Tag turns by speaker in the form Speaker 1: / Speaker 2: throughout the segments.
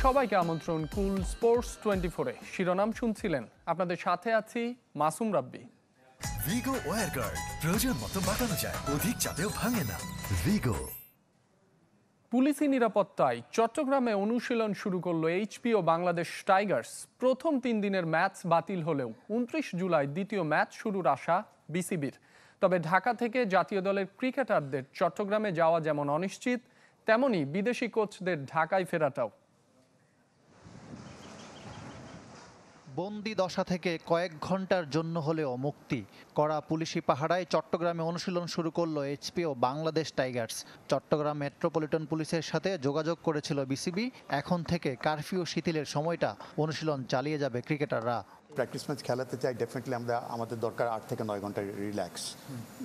Speaker 1: সবাইকে আমন্ত্রণ কুল স্পোর্টস 24-এ। শিরোনাম শুনছিলেন, আপনাদের সাথে আছি মাসুম রাব্বি।
Speaker 2: ভিগো ওয়্যার গার্ড প্রয়োজন মতো বাঁকানো যায়, অধিক চাপেও ভাঙে না। ভিগো।
Speaker 1: পুলিশি নিরাপত্তায় চট্টগ্রামে অনুশীলন শুরু করলো এইচপি ও বাংলাদেশ টাইগার্স। প্রথম 3 দিনের ম্যাচ বাতিল হলেও 29 জুলাই দ্বিতীয় ম্যাচ শুরুর আশা বিসিবির। তবে ঢাকা থেকে জাতীয় দলের ক্রিকেটারদের চট্টগ্রামে যাওয়া যেমন অনিশ্চিত, তেমনি বিদেশি কোচদের ঢাকায় ফেরাটাও।
Speaker 3: বন্দি দশা থেকে কয়েক ঘন্টার জন্য হলেও মুক্তি। কড়া পুলিশি পাহারায় চট্টগ্রামে অনুশীলন শুরু করলো এইচপি ও বাংলাদেশ টাইগার্স। চট্টগ্রাম মেট্রোপলিটন পুলিশের সাথে যোগাযোগ করেছিল বিসিবি। এখন থেকে কারফিউ শিথিলের সময়টা অনুশীলন চালিয়ে যাবে ক্রিকেটাররা।
Speaker 4: প্র্যাকটিস ম্যাচ খেলাতে চাই, ডেফিনেটলি আমাদের দরকার 8 থেকে 9 ঘন্টার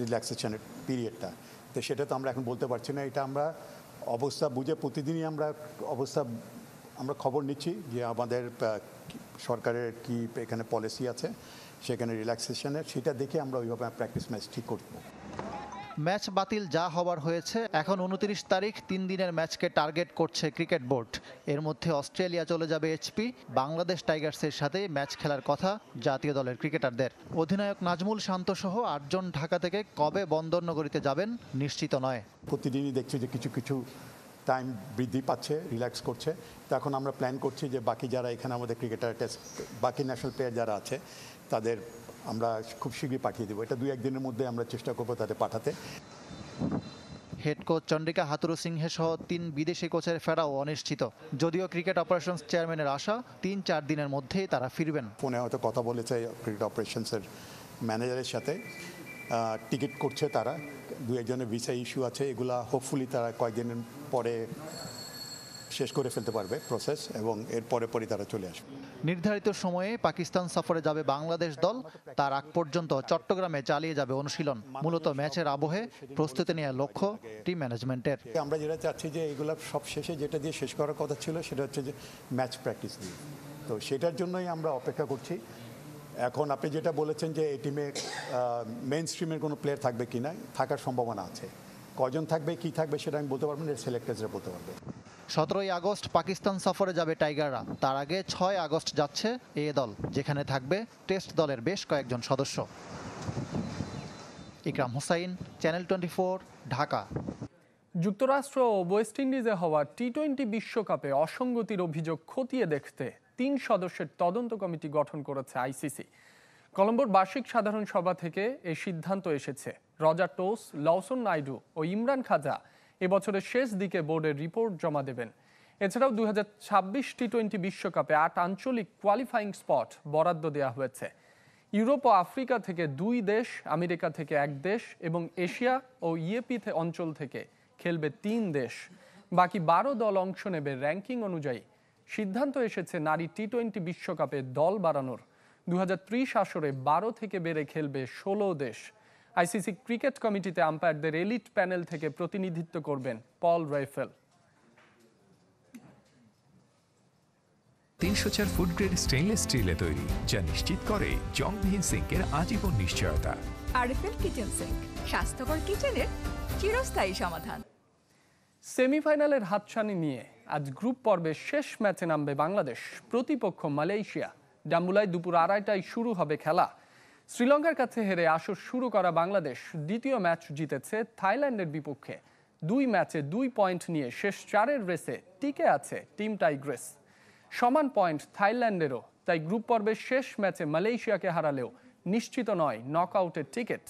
Speaker 4: রিল্যাক্সেশনের পিরিয়ডটা। তো সেটা তো আমরা এখন বলতে পারছি না। এটা আমরা অবস্থা বুঝে প্রতিদিনই আমরা খবর নিচ্ছি যে আমাদের সরকারের কি এখানে পলিসি আছে, সেখানে রিল্যাক্সেশনের, সেটা দেখে আমরা ওইভাবে প্র্যাকটিস ম্যাচ ঠিক করব।
Speaker 3: ম্যাচ বাতিল যা হবার হয়েছে। এখন 29 তারিখ 3 দিনের ম্যাচকে টার্গেট করছে ক্রিকেট বোর্ড। এর মধ্যে অস্ট্রেলিয়া চলে যাবে এইচপি। বাংলাদেশ টাইগার্সের সাথে ম্যাচ খেলার কথা জাতীয় দলের ক্রিকেটারদের। অধিনায়ক নাজমুল শান্ত সহ 8 জন ঢাকা থেকে কবে বন্দরনগরীতে যাবেন নিশ্চিত নয়।
Speaker 4: প্রতিদিনই দেখছি যে কিছু কিছু টাইম বৃদ্ধি পাচ্ছে, রিল্যাক্স করছে। তো এখন আমরা প্ল্যান করছি যে বাকি যারা এখানে আমাদের ক্রিকেটার বাকি ন্যাশনাল প্লেয়ার যারা আছে তাদের আমরা খুব শীঘ্রই পাঠিয়ে দেবো। এটা 2-1 দিনের মধ্যে আমরা চেষ্টা করবো তাদের পাঠাতে।
Speaker 3: হেড কোচ চন্দ্রিকা হাতুরু সিংহে সহ 3 বিদেশি কোচের ফেরাও অনিশ্চিত। যদিও ক্রিকেট অপারেশনস চেয়ারম্যানের আশা 3-4 দিনের মধ্যেই তারা ফিরবেন।
Speaker 4: ফোনে হয়তো কথা বলেছে ক্রিকেট অপারেশনসের ম্যানেজারের সাথে, টিকিট করছে তারা। 2-1 জনের ভিসা ইস্যু আছে, এগুলা হোপফুলি তারা কয়েকদিনের পরে শেষ করে ফেলতে পারবে প্রসেস, এবং এর পরে তারা চলে আসবে।
Speaker 3: নির্ধারিত সময়ে পাকিস্তান সফরে যাবে বাংলাদেশ দল। তার আগ পর্যন্ত চট্টগ্রামে চালিয়ে যাবে অনুশীলন। মূলত ম্যাচের আবহে প্রস্তুতি নেওয়ার লক্ষ্য টিম ম্যানেজমেন্টের।
Speaker 4: আমরা যেটা চাচ্ছি যে এগুলো সব শেষে যেটা দিয়ে শেষ করার কথা ছিল সেটা হচ্ছে যে ম্যাচ প্র্যাকটিস দিয়ে। তো সেটার জন্যই আমরা অপেক্ষা করছি। এখন আপনি যেটা বলেছেন যে এই টিমে মেইন স্ট্রিমের কোনো প্লেয়ার থাকবে কি না, থাকার সম্ভাবনা আছে। কজন থাকবে কি থাকবে সেটা আমি বলতে পারবো না, সিলেক্টার্সরা বলতে পারবে।
Speaker 3: 17 আগস্ট পাকিস্তান সফরে যাবে টাইগাররা। তার আগে 6 আগস্ট যাচ্ছে এ দল, যেখানে থাকবে টেস্ট দলের বেশ কয়েকজন সদস্য। ইকরাম হুসাইন, চ্যানেল 24, ঢাকা।
Speaker 1: যুক্তরাষ্ট্র ও ওয়েস্ট ইন্ডিজে হওয়া টি-20 বিশ্বকাপে অসঙ্গতির অভিযোগ খতিয়ে দেখতে 3 সদস্যের তদন্ত কমিটি গঠন করেছে আইসিসি। কলম্বোর বার্ষিক সাধারণ সভা থেকে এই সিদ্ধান্ত এসেছে। রজার টোস, লওসন নাইডু ও ইমরান খাজা এবছরের শেষ দিকে বোর্ডের রিপোর্ট জমা দেবেন। এছাড়াও 2026 টি-20 বিশ্বকাপে 8 আঞ্চলিক কোয়ালিফাইং স্পট বরাদ্দ দেওয়া হয়েছে। ইউরোপ ও আফ্রিকা থেকে 2 দেশ, আমেরিকা থেকে 1 দেশ এবং এশিয়া ও ইএপি অঞ্চল থেকে খেলবে 3 দেশ। বাকি 12 দল অংশ নেবে র্যাঙ্কিং অনুযায়ী। সিদ্ধান্ত এসেছে নারী টি-20 বিশ্বকাপে দল বাড়ানোর। 2030 আসরে 12 থেকে বেড়ে খেলবে 16 দেশ। আইসিসি ক্রিকেট কমিটিতে আম্পায়ারদের এলিট প্যানেল থেকে প্রতিনিধিত্ব করবেন Paul Rifle.
Speaker 5: 304 food grade stainless স্টিলে তৈরি, যা নিশ্চিত করে জংবিহীন সিঙ্কের আজীবন নিশ্চয়তা।
Speaker 6: আরএফএল কিচেন সিঙ্ক, স্বাস্থ্যকর কিচেনের চিরস্থায়ী সমাধান।
Speaker 1: সেমিফাইনালের হাতছানি নিয়ে আজ গ্রুপ পর্বের শেষ ম্যাচে নামবে বাংলাদেশ। প্রতিপক্ষ মালয়েশিয়া। ডাম্বুলায় দুপুর 2:30টায় শুরু হবে খেলা। শ্রীলঙ্কার কাছে হেরে আসর শুরু করা বাংলাদেশ দ্বিতীয় ম্যাচ জিতেছে থাইল্যান্ডের বিপক্ষে। 2 ম্যাচে 2 পয়েন্ট নিয়ে শেষ 4-এর রেসে টিকে আছে টিম টাইগ্রেস। সমান পয়েন্ট থাইল্যান্ডেরও। তাই গ্রুপ পর্বের শেষ ম্যাচে মালয়েশিয়াকে হারালেও নিশ্চিত নয় নকআউটের টিকিট।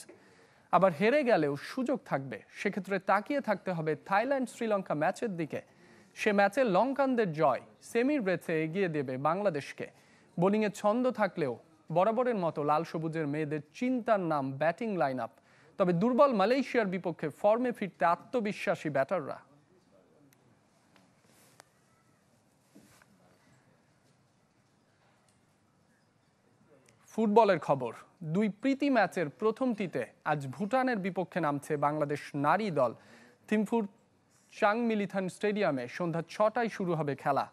Speaker 1: আবার হেরে গেলেও সুযোগ থাকবে। সেক্ষেত্রে তাকিয়ে থাকতে হবে থাইল্যান্ড শ্রীলঙ্কা ম্যাচের দিকে। সে ম্যাচে লঙ্কানদের জয় সেমির রেসে এগিয়ে দেবে বাংলাদেশকে। বোলিংয়ে ছন্দ থাকলেও বরাবরের মতো লাল সবুজের মেয়েদের চিন্তার নাম ব্যাটিং লাইন আপ। তবে দুর্বল মালয়েশিয়ার বিপক্ষে ফর্মে ফিরতে আত্মবিশ্বাসী ব্যাটাররা। ফুটবলের খবর। 2 প্রীতি ম্যাচের প্রথমটিতে আজ ভুটানের বিপক্ষে নামছে বাংলাদেশ নারী দল। থিম্ফুর চাংমিলিথান স্টেডিয়ামে সন্ধ্যা 6টায় শুরু হবে খেলা।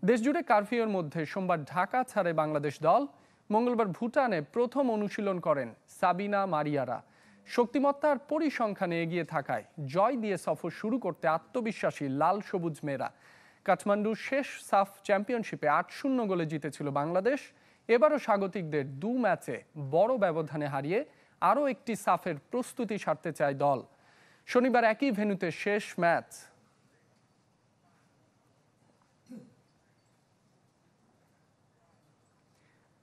Speaker 1: দেশজুড়ে কারফিউর মধ্যে সোমবার ঢাকা ছাড়ে বাংলাদেশ দল। মঙ্গলবার ভুটানে প্রথম অনুশীলন করেন সাবিনা মারিয়ারা। শক্তিমত্তার পরিসংখ্যানে এগিয়ে থাকায় জয় দিয়ে সফর শুরু করতে আত্মবিশ্বাসী লাল সবুজ মেয়েরা। কাঠমান্ডুর শেষ সাফ চ্যাম্পিয়নশিপে ৮-০ গোলে জিতেছিল বাংলাদেশ। এবারও স্বাগতিকদের ২ ম্যাচে বড় ব্যবধানে হারিয়ে আরও একটি সাফের প্রস্তুতি সারতে চায় দল। শনিবার একই ভেন্যুতে শেষ ম্যাচ।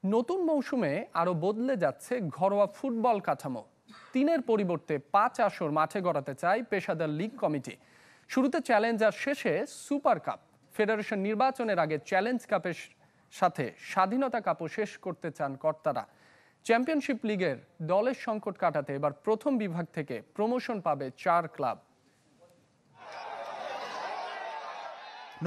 Speaker 1: নতুন মৌসুমে আরও বদলে যাচ্ছে ঘরোয়া ফুটবল কাঠামো। ৩-এর পরিবর্তে ৫ আসর মাঠে গড়াতে চায় পেশাদার লীগ কমিটি। শুরুতে চ্যালেঞ্জ আর শেষে সুপার কাপ। ফেডারেশন নির্বাচনের আগে চ্যালেঞ্জ কাপের সাথে স্বাধীনতা কাপও শেষ করতে চান কর্তারা। চ্যাম্পিয়নশিপ লিগের দলের সংকট কাটাতে এবার প্রথম বিভাগ থেকে প্রমোশন পাবে ৪ ক্লাব।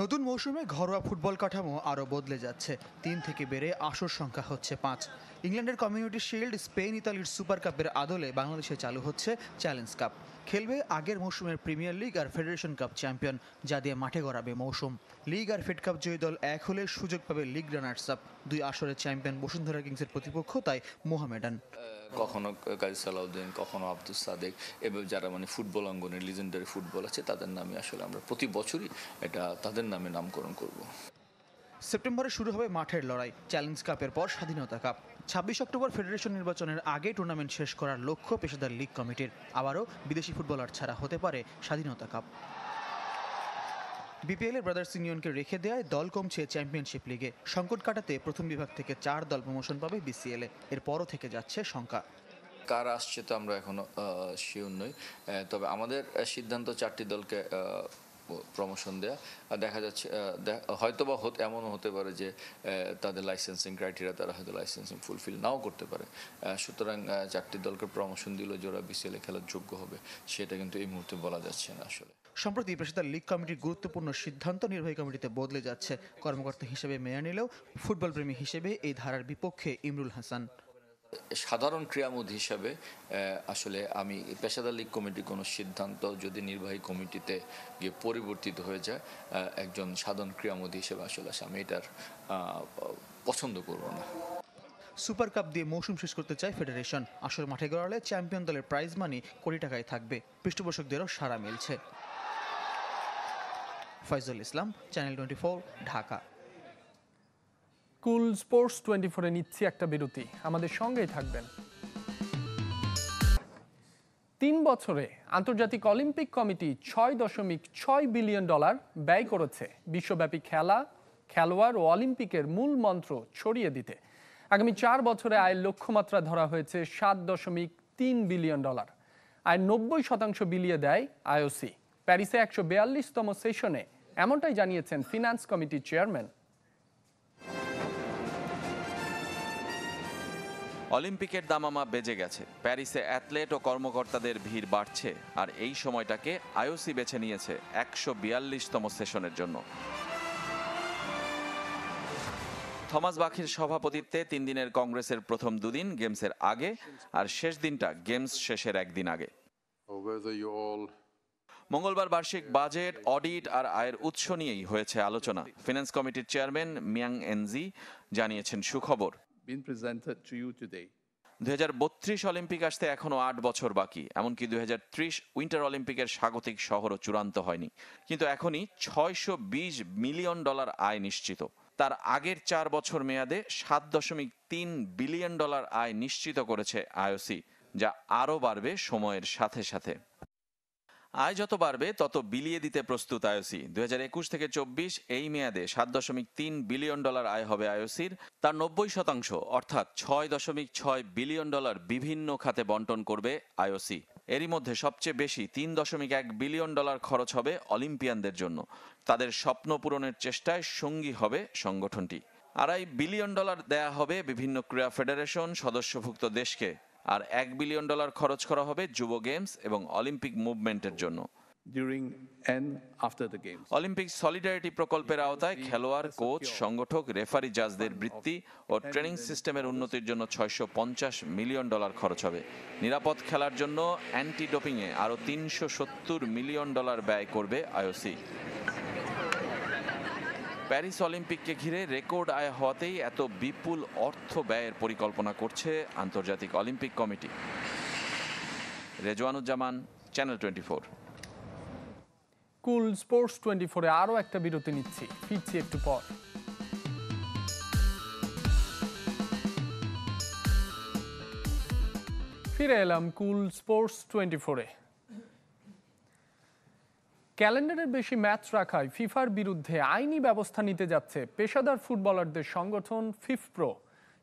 Speaker 3: নতুন মৌসুমে ঘরোয়া ফুটবল কাঠামো আরও বদলে যাচ্ছে। ৩ থেকে বেড়ে আসর সংখ্যা হচ্ছে ৫। ইংল্যান্ডের কমিউনিটি শিল্ড, স্পেন ইতালির সুপার কাপের আদলে বাংলাদেশে চালু হচ্ছে চ্যালেঞ্জ কাপ। খেলবে আগের মৌসুমের প্রিমিয়ার লিগ আর ফেডারেশন কাপ চ্যাম্পিয়ন, যা দিয়ে মাঠে গড়াবে মৌসুম। লিগ আর ফেড কাপ জয়ী দল এক হলে সুযোগ পাবে লিগ রানার্স আপ। ২ আসরের চ্যাম্পিয়ন বসুন্ধরা কিংসের প্রতিপক্ষ তাই মোহামেডান।
Speaker 7: কখনো কাজী সালাউদ্দিন, কখনো আব্দুল সাদেক, এবং যারা ফুটবল অঙ্গনের লিজেন্ডারি ফুটবল আছে তাদের নামে আসলে আমরা প্রতি বছরই এটা তাদের নামে নামকরণ করব।
Speaker 3: সেপ্টেম্বরে শুরু হবে মাঠের লড়াই। চ্যালেঞ্জ কাপের পর স্বাধীনতা কাপ। ২৬ অক্টোবর ফেডারেশন নির্বাচনের আগে টুর্নামেন্ট শেষ করার লক্ষ্য পেশাদার লীগ কমিটির। আবারও বিদেশি ফুটবলার ছাড়া হতে পারে স্বাধীনতা কাপ। বিপিএল এর ব্রাদার্স ইউনিয়নকে রেখে দেয় দল কমছে চ্যাম্পিয়নশিপ লিগে। সংকট কাটাতে প্রথম বিভাগ থেকে ৪ দল প্রমোশন পাবে বিসিএল এ। এরপরও থেকে যাচ্ছে শঙ্কা।
Speaker 7: কার আসছে তো আমরা এখনো শিওর নই, তবে আমাদের সিদ্ধান্ত ৪টি দলকে প্রমোশন দেয়া। দেখা যাচ্ছে হয়তোবা এমনও হতে পারে যে তাদের লাইসেন্সিং ক্রাইটেরিয়া তারা হয়তো লাইসেন্সিং ফুলফিল নাও করতে পারে। সুতরাং ৪টি দলকে প্রমোশন দিলে যারা বিসিএলে খেলার যোগ্য হবে সেটা কিন্তু এই মুহূর্তে বলা যাচ্ছে না। আসলে
Speaker 3: সম্প্রতি পেশাদার লীগ কমিটির গুরুত্বপূর্ণ সিদ্ধান্ত নির্বাহী কমিটিতে বদলে যাচ্ছে। কর্মকর্তা হিসেবে মেনে নিলেও ফুটবল প্রেমী হিসেবে এই ধারার বিপক্ষে ইমরুল হাসান।
Speaker 7: সাধারণ ক্রীড়ামোদ হিসাবে আসলে আমি পেশাদার লীগ কমিটির কোনো সিদ্ধান্ত যদি নির্বাহী কমিটিতে গিয়ে পরিবর্তিত হয়ে যায়, একজন সাধারণ ক্রীড়ামোদ হিসেবে আসলে আমি এটার পছন্দ করব না।
Speaker 3: সুপার কাপ দিয়ে মৌসুম শেষ করতে চায় ফেডারেশন। আসর মাঠে গড়ালে চ্যাম্পিয়ন দলের প্রাইজ মানি কোটি টাকায় থাকবে। পৃষ্ঠপোষকদেরও সাড়া মিলছে। ফয়জুল ইসলাম, চ্যানেল 24, ঢাকা।
Speaker 1: কুল স্পোর্টস 24-এ নিচ্ছি একটা বিরতি, আমাদের সঙ্গেই থাকবেন। ৩ বছরে আন্তর্জাতিক অলিম্পিক কমিটি $6.6 বিলিয়ন ব্যয় করেছে বিশ্বব্যাপী খেলোয়াড় ও অলিম্পিকের মূল মন্ত্র ছড়িয়ে দিতে। আগামী 4 বছরে আয়ের লক্ষ্যমাত্রা ধরা হয়েছে $7.3 বিলিয়ন। আয়ের 90% বিলিয়ে দেয় আইওসি। প্যারিসে 142তম সেশনে এমনটাই জানিয়েছেন ফিনান্স কমিটির চেয়ারম্যান।
Speaker 8: অলিম্পিকের দামামা বেজে গেছে। প্যারিসে অ্যাথলেট ও কর্মকর্তাদের ভিড় বাড়ছে, আর এই সময়টাকে আইওসি বেছে নিয়েছে 142তম সেশনের জন্য। থমাস বাখির সভাপতিত্বে 3 দিনের কংগ্রেসের প্রথম 2 দিন গেমসের আগে, আর শেষ দিনটা গেমস শেষের একদিন আগে। মঙ্গলবার বার্ষিক বাজেট, অডিট আর আয়ের উৎস নিয়েই হয়েছে আলোচনা। ফিনান্স কমিটির চেয়ারম্যান মিয়াং এনজি জানিয়েছেন সুখবর। 2032 অলিম্পিক আসতে এখনো 8 বছর বাকি। এমনকি 2030 উইন্টার অলিম্পিকের স্বাগতিক শহরও চূড়ান্ত হয়নি, কিন্তু এখনই $620 মিলিয়ন আয় নিশ্চিত। তার আগের 4 বছর মেয়াদে $7.3 বিলিয়ন আয় নিশ্চিত করেছে আইওসি, যা আরও বাড়বে সময়ের সাথে সাথে। আয় যত বাড়বে তত বিলিয়ে দিতে প্রস্তুত আইওসি। 2021 থেকে 24 এই মেয়াদে $7.3 বিলিয়ন আয় হবে আইওসির। তার 90% অর্থাৎ $6.6 বিলিয়ন বিভিন্ন খাতে বন্টন করবে আইওসি। এরই মধ্যে সবচেয়ে বেশি $3.1 বিলিয়ন খরচ হবে অলিম্পিয়ানদের জন্য। তাদের স্বপ্ন পূরণের চেষ্টায় সঙ্গী হবে সংগঠনটি। $2.5 বিলিয়ন দেয়া হবে বিভিন্ন ক্রীড়া ফেডারেশন সদস্যভুক্ত দেশকে, আর $1 বিলিয়ন খরচ করা হবে যুব গেমস এবং অলিম্পিক মুভমেন্টের জন্য। অলিম্পিক সলিডারিটি প্রকল্পের আওতায় খেলোয়াড়, কোচ, সংগঠক, রেফারি, জাজদের বৃত্তি ও ট্রেনিং সিস্টেমের উন্নতির জন্য $650 মিলিয়ন খরচ হবে। নিরাপদ খেলার জন্য অ্যান্টি ডোপিংয়ে আরও $370 মিলিয়ন ব্যয় করবে আইওসি। প্যারিস অলিম্পিককে ঘিরে রেকর্ড আয় হওয়াতেই এত বিপুল অর্থ ব্যয়ের পরিকল্পনা করছে আন্তর্জাতিক অলিম্পিক কমিটি। রেজওয়ানুজ্জামান, চ্যানেল 24।
Speaker 1: কুল স্পোর্টস 24-এ আরও একটা বিরতি নিচ্ছি, ফিরছি একটু পর। ফিরে এলাম কুল স্পোর্টস 24-এ। ক্যালেন্ডারের বেশি ম্যাচ রাখায় ফিফার বিরুদ্ধে আইনি ব্যবস্থা নিতে যাচ্ছে পেশাদার ফুটবলারদের সংগঠন ফিফপ্রো।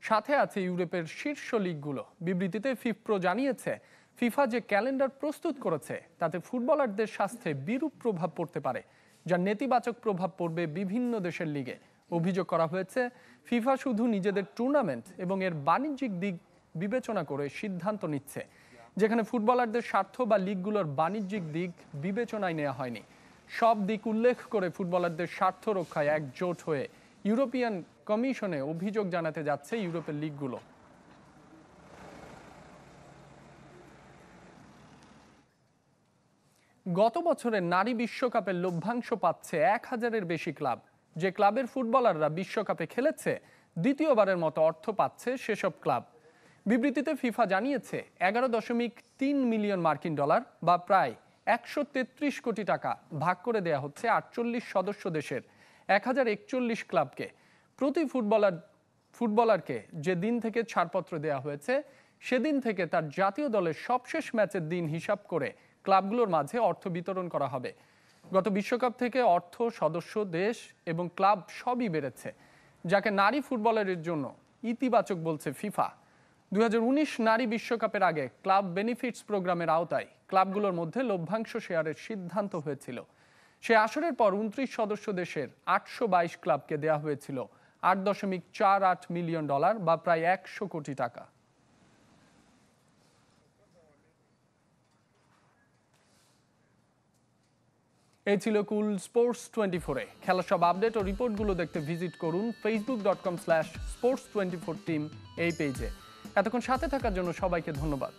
Speaker 1: সাথে আছে ইউরোপের শীর্ষ লিগগুলো। বিবৃতিতে ফিফপ্রো জানিয়েছে, ফিফা যে ক্যালেন্ডার প্রস্তুত করেছে তাতে ফুটবলারদের স্বাস্থ্যে বিরূপ প্রভাব পড়তে পারে, যার নেতিবাচক প্রভাব পড়বে বিভিন্ন দেশের লিগে। অভিযোগ করা হয়েছে, ফিফা শুধু নিজেদের টুর্নামেন্ট এবং এর বাণিজ্যিক দিক বিবেচনা করে সিদ্ধান্ত নিচ্ছে, যেখানে ফুটবলারদের স্বার্থ বা লিগগুলোর বাণিজ্যিক দিক বিবেচনায় নেওয়া হয়নি। সব দিক উল্লেখ করে ফুটবলারদের স্বার্থ রক্ষায় একজোট হয়ে ইউরোপিয়ান কমিশনে অভিযোগ জানাতে যাচ্ছে ইউরোপের লিগগুলো। গত বছরের নারী বিশ্বকাপের লভ্যাংশ পাচ্ছে 1000-এর বেশি ক্লাব। যে ক্লাবের ফুটবলাররা বিশ্বকাপে খেলেছে, দ্বিতীয়বারের মতো অর্থ পাচ্ছে সেসব ক্লাব। বিবৃতিতে ফিফা জানিয়েছে, 11.3 মিলিয়ন মার্কিন ডলার বা প্রায় 133 কোটি টাকা ভাগ করে দেয়া হচ্ছে 48 সদস্য দেশের 1041 ক্লাবকে। প্রতি ফুটবলারকে যে দিন থেকে ছাড়পত্র দেয়া হয়েছে, সেদিন থেকে তার জাতীয় দলের সবশেষ ম্যাচের দিন হিসাব করে ক্লাবগুলোর মাঝে অর্থ বিতরণ করা হবে। গত বিশ্বকাপ থেকে অর্থ সদস্য দেশ এবং ক্লাব সবই বেড়েছে, যাকে নারী ফুটবলারের জন্য ইতিবাচক বলছে ফিফা। 2019 নারী বিশ্বকাপের আগে ক্লাব বেনিফিটস প্রোগ্রামের আওতায় ক্লাবগুলোর মধ্যে লভ্যাংশ শেয়ারের সিদ্ধান্ত হয়েছিল। সে আসরের পর 29 সদস্য দেশের 822 ক্লাবকে দেয়া হয়েছিল 8.48 মিলিয়ন ডলার বা প্রায় 100 কোটি টাকা। এই ছিল কুল স্পোর্টস 24-এ। খেলার সব আপডেট ও রিপোর্টগুলো দেখতে ভিজিট করুন facebook.com/sports24team এই পেজে। এতক্ষণ সাথে থাকার জন্য সবাইকে ধন্যবাদ।